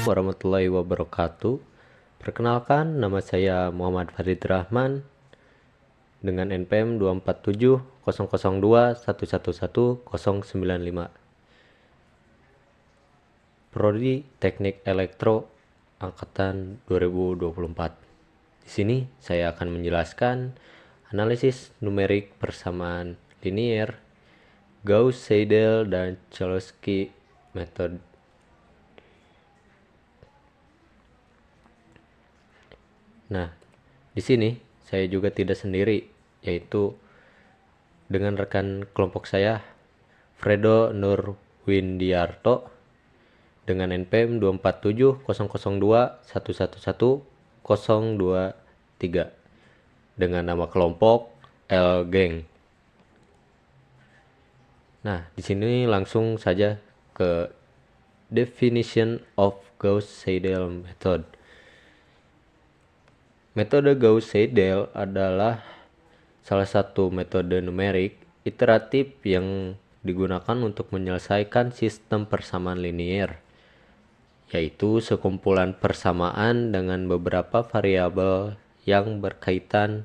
warahmatullahi wabarakatuh. Perkenalkan, nama saya Muhammad Farid Rahman dengan NPM 2470021111095. Prodi Teknik Elektro angkatan 2024. Di sini saya akan menjelaskan analisis numerik persamaan linier, Gauss-Seidel dan Cholesky method. Nah, di sini saya juga tidak sendiri, yaitu dengan rekan kelompok saya, Fredo Nurwindiarto, dengan NPM 2470021111023 dengan nama kelompok L Gang. Nah, di sini langsung saja ke definition of Gauss-Seidel method. Metode Gauss-Seidel adalah salah satu metode numerik iteratif yang digunakan untuk menyelesaikan sistem persamaan linier, yaitu sekumpulan persamaan dengan beberapa variabel yang berkaitan.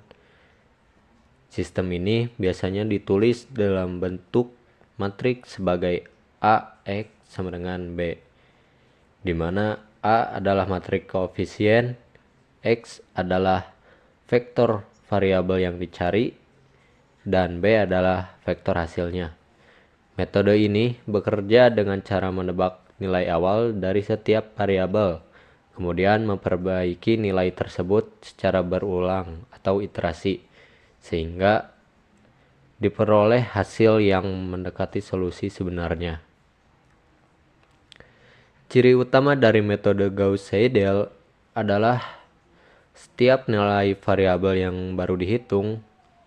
Sistem ini biasanya ditulis dalam bentuk matriks sebagai AX sama dengan B, di mana A adalah matriks koefisien, X adalah vektor variabel yang dicari, dan B adalah vektor hasilnya. Metode ini bekerja dengan cara menebak nilai awal dari setiap variabel, kemudian memperbaiki nilai tersebut secara berulang atau iterasi, sehingga diperoleh hasil yang mendekati solusi sebenarnya. Ciri utama dari metode Gauss-Seidel adalah setiap nilai variabel yang baru dihitung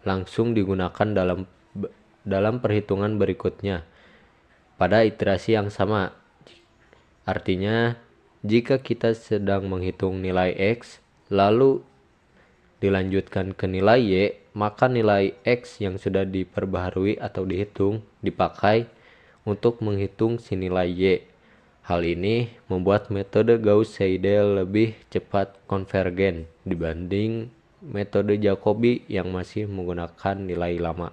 langsung digunakan dalam perhitungan berikutnya pada iterasi yang sama. Artinya, jika kita sedang menghitung nilai X, lalu dilanjutkan ke nilai Y, maka nilai X yang sudah diperbaharui atau dihitung dipakai untuk menghitung si nilai Y. Hal ini membuat metode Gauss-Seidel lebih cepat konvergen dibanding metode Jacobi yang masih menggunakan nilai lama.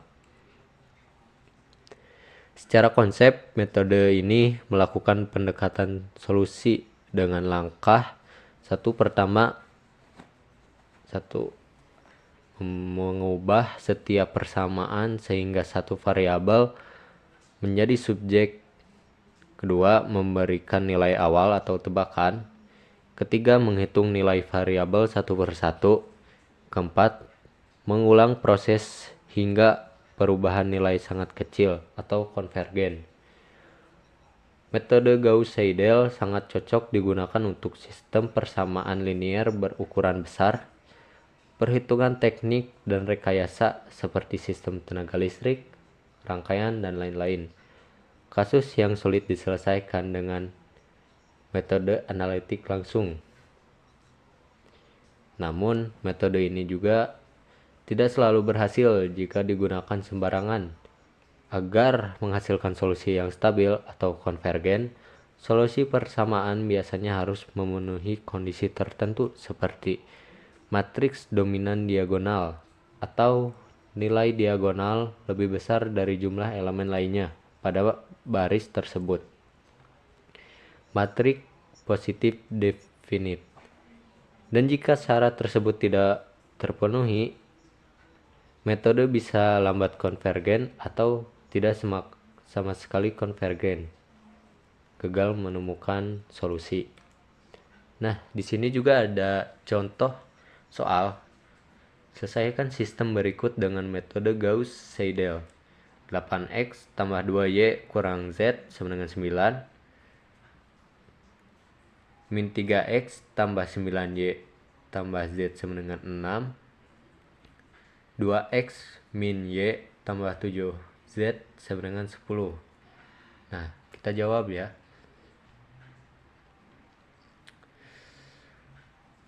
Secara konsep, metode ini melakukan pendekatan solusi dengan langkah pertama, mengubah setiap persamaan sehingga satu variabel menjadi subjek. Kedua, memberikan nilai awal atau tebakan. Ketiga, menghitung nilai variabel satu persatu. Keempat, mengulang proses hingga perubahan nilai sangat kecil atau konvergen. Metode Gauss-Seidel sangat cocok digunakan untuk sistem persamaan linier berukuran besar, perhitungan teknik dan rekayasa seperti sistem tenaga listrik, rangkaian, dan lain-lain. Kasus yang sulit diselesaikan dengan metode analitik langsung. Namun, metode ini juga tidak selalu berhasil jika digunakan sembarangan. Agar menghasilkan solusi yang stabil atau konvergen, solusi persamaan biasanya harus memenuhi kondisi tertentu seperti matriks dominan diagonal atau nilai diagonal lebih besar dari jumlah elemen lainnya pada baris tersebut. Matriks positif definite. Dan jika syarat tersebut tidak terpenuhi, metode bisa lambat konvergen atau tidak sama sekali konvergen. Gagal menemukan solusi. Nah, di sini juga ada contoh soal. Selesaikan sistem berikut dengan metode Gauss-Seidel. 8x tambah 2y kurang z sama dengan 9. Min 3x tambah 9y tambah z sama dengan 6. 2x min y tambah 7z sama dengan 10. Nah, kita jawab ya.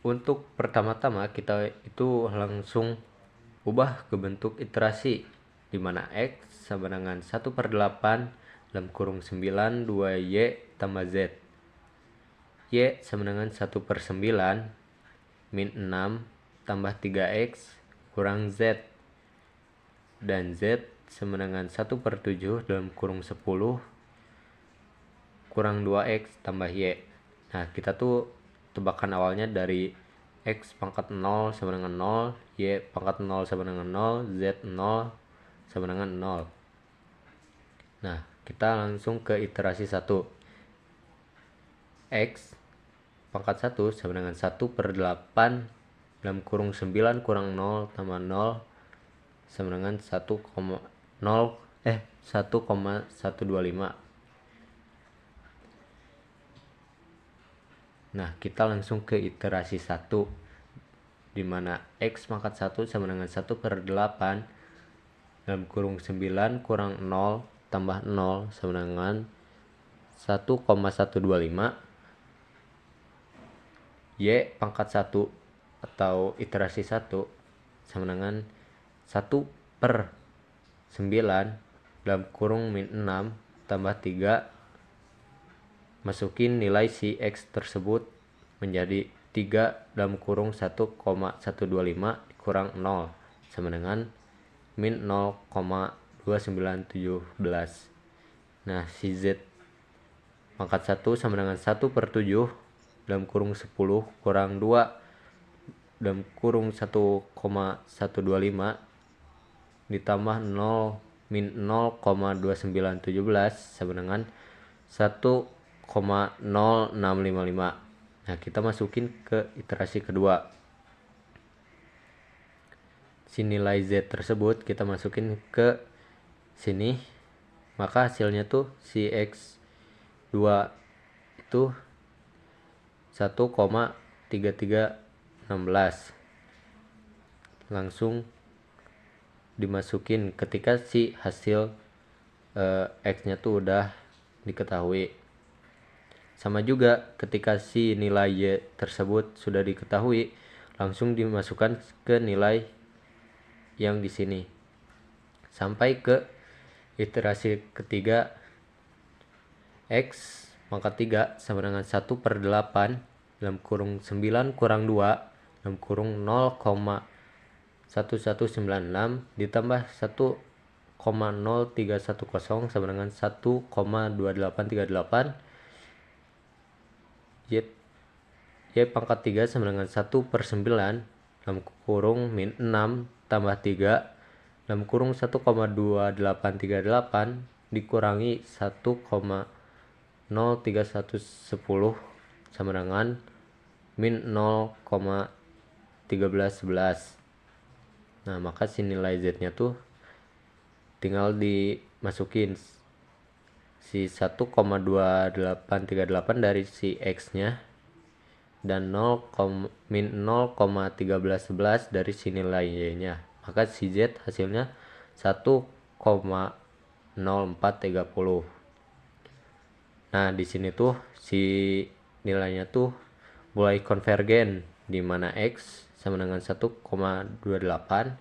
Untuk pertama-tama kita itu langsung ubah ke bentuk iterasi, di mana x sama dengan 1/8 dalam kurung 9 2y tambah z. Y sama dengan 1/9 min 6 tambah 3X kurang Z. Dan Z sama dengan 1/7 dalam kurung 10 kurang 2X tambah Y. Nah, kita tuh tebakan awalnya dari X pangkat 0 sama dengan 0, Y pangkat 0 sama dengan 0, Z 0 sama dengan 0. Nah, kita langsung ke iterasi 1. X pangkat 1 sama dengan 1/8 dalam kurung 9 kurang 0 tambah 0 sama dengan 1,125. Nah, kita langsung ke iterasi 1, di mana X pangkat 1 sama dengan 1/8 dalam kurung 9 kurang 0 tambah 0 sama dengan 1,125. Y pangkat 1 atau iterasi 1 sama dengan 1/9 dalam kurung min 6 tambah 3. Masukin nilai si X tersebut menjadi 3 dalam kurung 1,125 kurang 0 sama dengan min 0,2917. Nah, si Z pangkat 1 sama dengan 1/7 dalam kurung 10 kurang 2 dalam kurung 1,125 ditambah 0 min 0,2917 sama dengan 1,0655. Nah, kita masukin ke iterasi kedua. Si nilai Z tersebut kita masukin ke sini, maka hasilnya tuh si X2 itu 1,3316. Langsung dimasukin ketika si hasil X-nya tuh udah diketahui. Sama juga ketika si nilai Y tersebut sudah diketahui, langsung dimasukkan ke nilai yang di sini. Sampai ke iterasi ketiga, X pangkat 3 sama dengan 1/8 dalam kurung 9 kurang 2 dalam kurung 0,1196 ditambah 1,0310 sama dengan 1,2838. Y pangkat 3 sama dengan 1/9 dalam kurung min 6 tambah 3 dalam kurung 1,2838 dikurangi 1,03110 sama dengan min 0,1311. Nah, maka si nilai Z-nya tuh tinggal dimasukin si 1,2838 dari si X-nya dan min 0,1311 dari si nilai Y-nya. Maka si Z hasilnya 1,0430. Nah, di sini tuh si nilainya tuh mulai konvergen, di mana X sama dengan 1,28,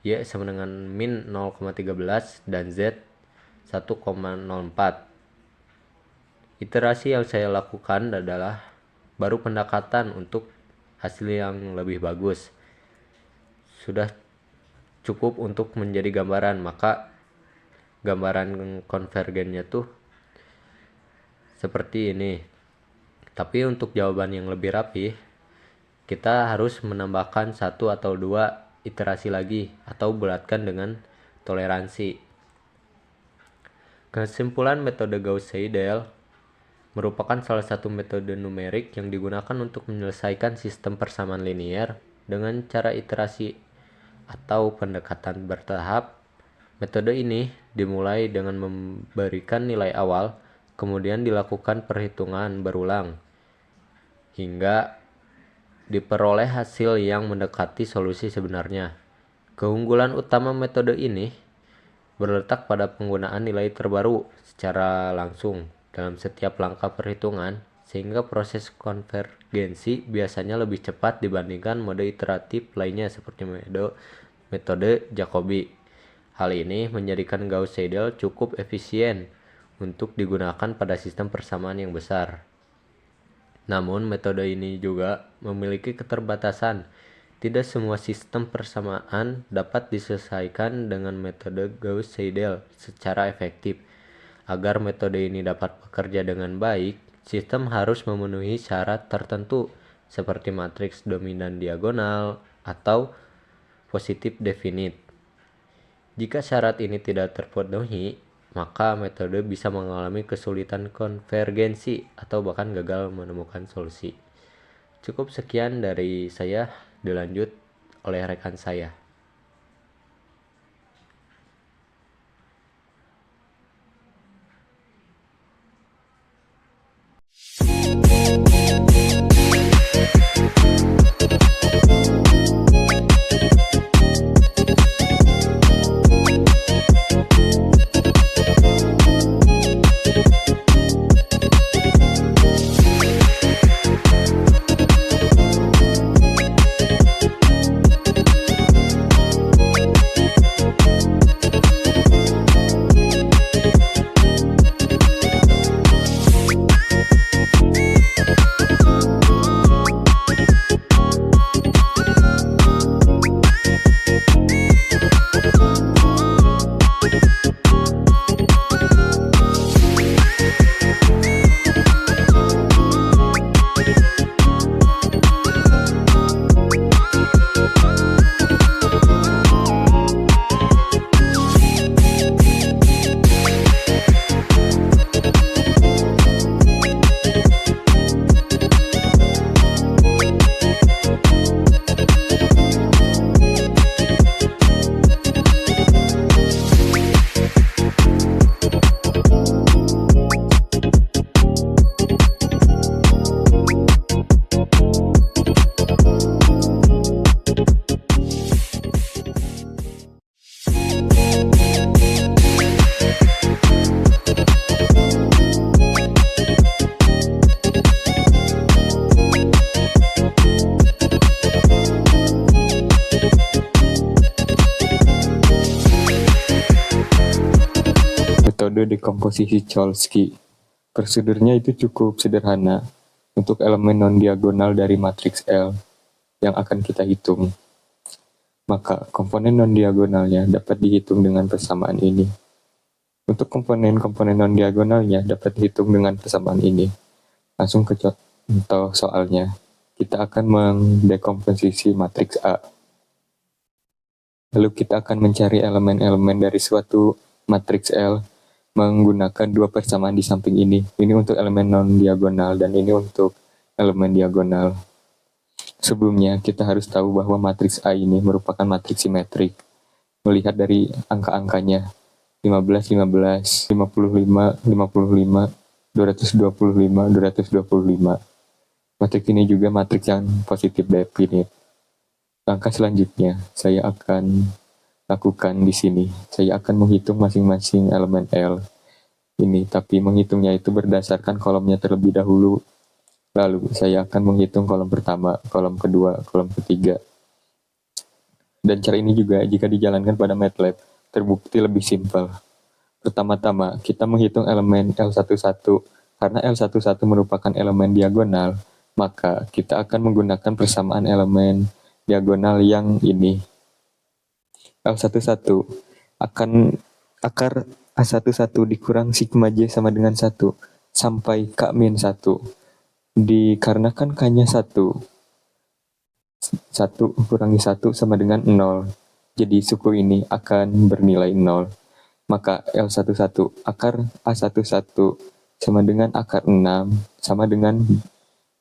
Y sama dengan min 0,13 dan Z 1,04. Iterasi yang saya lakukan adalah baru pendekatan untuk hasil yang lebih bagus. Sudah cukup untuk menjadi gambaran, maka gambaran konvergennya tuh seperti ini. Tapi untuk jawaban yang lebih rapi, kita harus menambahkan 1 atau 2 iterasi lagi atau bulatkan dengan toleransi. Kesimpulan metode Gauss-Seidel merupakan salah satu metode numerik yang digunakan untuk menyelesaikan sistem persamaan linear dengan cara iterasi atau pendekatan bertahap. Metode ini dimulai dengan memberikan nilai awal, kemudian dilakukan perhitungan berulang hingga diperoleh hasil yang mendekati solusi sebenarnya. Keunggulan utama metode ini berletak pada penggunaan nilai terbaru secara langsung dalam setiap langkah perhitungan, sehingga proses konvergensi biasanya lebih cepat dibandingkan mode iteratif lainnya seperti metode Jacobi. Hal ini menjadikan Gauss-Seidel cukup efisien untuk digunakan pada sistem persamaan yang besar. Namun, metode ini juga memiliki keterbatasan. Tidak semua sistem persamaan dapat diselesaikan dengan metode Gauss-Seidel secara efektif. Agar metode ini dapat bekerja dengan baik, sistem harus memenuhi syarat tertentu seperti matriks dominan diagonal atau positif definit. Jika syarat ini tidak terpenuhi, maka metode bisa mengalami kesulitan konvergensi atau bahkan gagal menemukan solusi. Cukup sekian dari saya, dilanjut oleh rekan saya. Metode dekomposisi Cholesky. Prosedurnya itu cukup sederhana untuk elemen non-diagonal dari matriks L yang akan kita hitung. Maka komponen non-diagonalnya dapat dihitung dengan persamaan ini. Untuk komponen-komponen non-diagonalnya dapat dihitung dengan persamaan ini. Langsung ke contoh soalnya. Kita akan mendekomposisi matriks A. Lalu kita akan mencari elemen-elemen dari suatu matriks L menggunakan dua persamaan di samping ini. Ini untuk elemen non-diagonal dan ini untuk elemen diagonal. Sebelumnya, kita harus tahu bahwa matriks A ini merupakan matriks simetrik. Melihat dari angka-angkanya, 15, 15, 55, 55, 225, 225. Matriks ini juga matriks yang positif definit. Langkah selanjutnya, saya akan lakukan di sini. Saya akan menghitung masing-masing elemen L ini, tapi menghitungnya itu berdasarkan kolomnya terlebih dahulu. Lalu saya akan menghitung kolom pertama, kolom kedua, kolom ketiga. Dan cara ini juga jika dijalankan pada MATLAB terbukti lebih simpel. Pertama-tama kita menghitung elemen L11. Karena L11 merupakan elemen diagonal, maka kita akan menggunakan persamaan elemen diagonal yang ini. L11 akan akar A11 dikurang sigma J sama dengan 1 sampai K-1. Dikarenakan K-nya 1 kurangi 1 sama dengan 0. Jadi suku ini akan bernilai 0. Maka L11 akar A11 sama dengan akar 6 sama dengan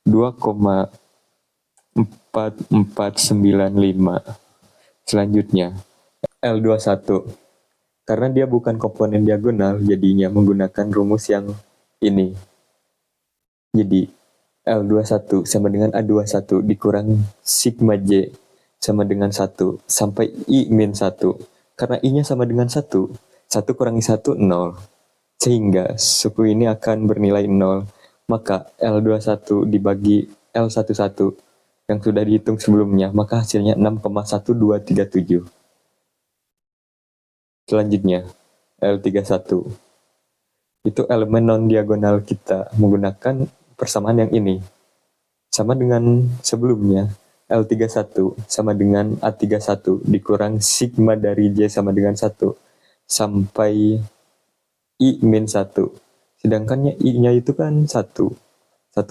2,4495. Selanjutnya L21. Karena dia bukan komponen diagonal, jadinya menggunakan rumus yang ini. Jadi L21 sama dengan A21 dikurang sigma J sama dengan 1 sampai I-1. Karena I-nya sama dengan 1, 1 kurangi 1, 0. Sehingga suku ini akan bernilai 0. Maka L21 dibagi L11 yang sudah dihitung sebelumnya, maka hasilnya 6,1237. Selanjutnya, L31. Itu elemen non-diagonal kita menggunakan persamaan yang ini. sama dengan sebelumnya. L31 sama dengan A31 dikurang sigma dari J sama dengan 1 sampai I min 1. Sedangkan I-nya itu kan 1. 1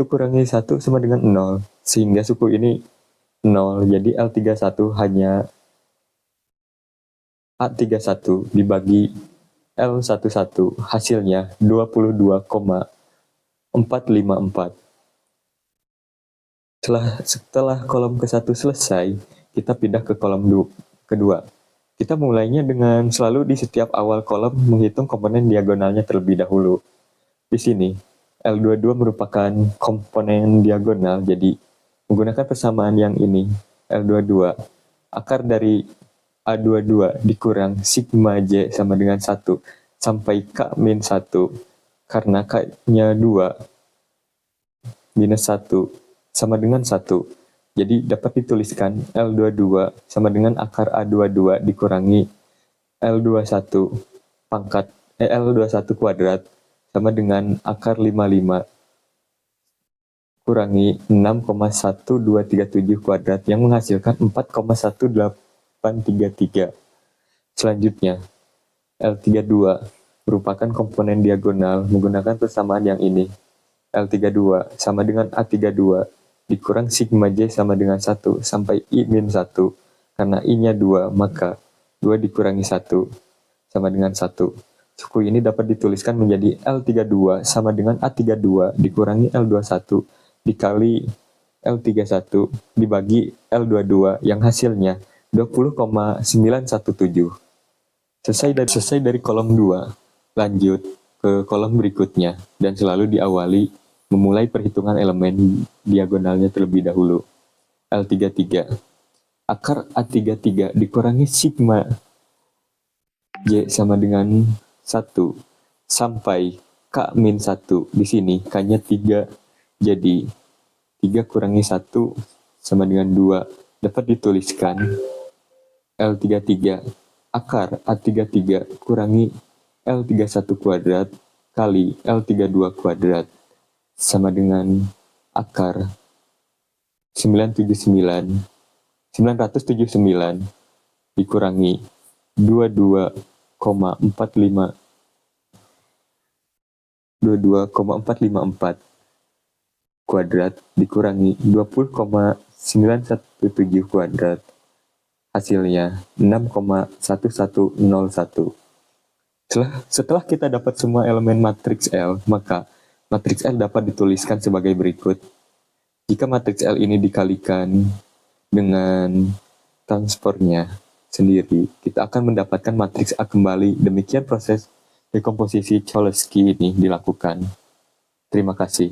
kurangi 1 sama dengan 0. Sehingga suku ini 0. Jadi L31 hanya A31 dibagi L11. Hasilnya 22,454. Setelah kolom ke-1 selesai, kita pindah ke kolom kedua. Kita mulainya dengan selalu di setiap awal kolom menghitung komponen diagonalnya terlebih dahulu. Di sini, L22 merupakan komponen diagonal, jadi menggunakan persamaan yang ini, L22, akar dari A22 dikurang sigma J sama dengan 1 sampai K min 1, karena K-nya 2 minus 1 sama dengan 1. Jadi dapat dituliskan L22 sama dengan akar A22 dikurangi L21 L21 kuadrat sama dengan akar 55 kurangi 6,1237 kuadrat yang menghasilkan 4,1833. Selanjutnya, L32 merupakan komponen diagonal menggunakan persamaan yang ini. L32 sama dengan A32 dikurang sigma J sama dengan 1 sampai I min 1. Karena I-nya 2, maka 2 dikurangi 1 sama dengan 1. Suku ini dapat dituliskan menjadi L32 sama dengan A32 dikurangi L21 dikali L31 dibagi L22 yang hasilnya 20,917. Selesai dari kolom 2, lanjut ke kolom berikutnya dan selalu diawali memulai perhitungan elemen diagonalnya terlebih dahulu. L33. Akar A33 dikurangi sigma J sama dengan 1 sampai K min 1. Di sini K-nya 3, jadi 3 kurangi 1 sama dengan 2. Dapat dituliskan L33 akar A33 kurangi L31 kuadrat kali L32 kuadrat sama dengan akar 979 dikurangi 22,454 kuadrat dikurangi 20,917 kuadrat. Hasilnya 6,1101. Setelah kita dapat semua elemen matriks L, maka matriks L dapat dituliskan sebagai berikut. Jika matriks L ini dikalikan dengan transformnya sendiri, kita akan mendapatkan matriks A kembali. Demikian proses dekomposisi Cholesky ini dilakukan. Terima kasih.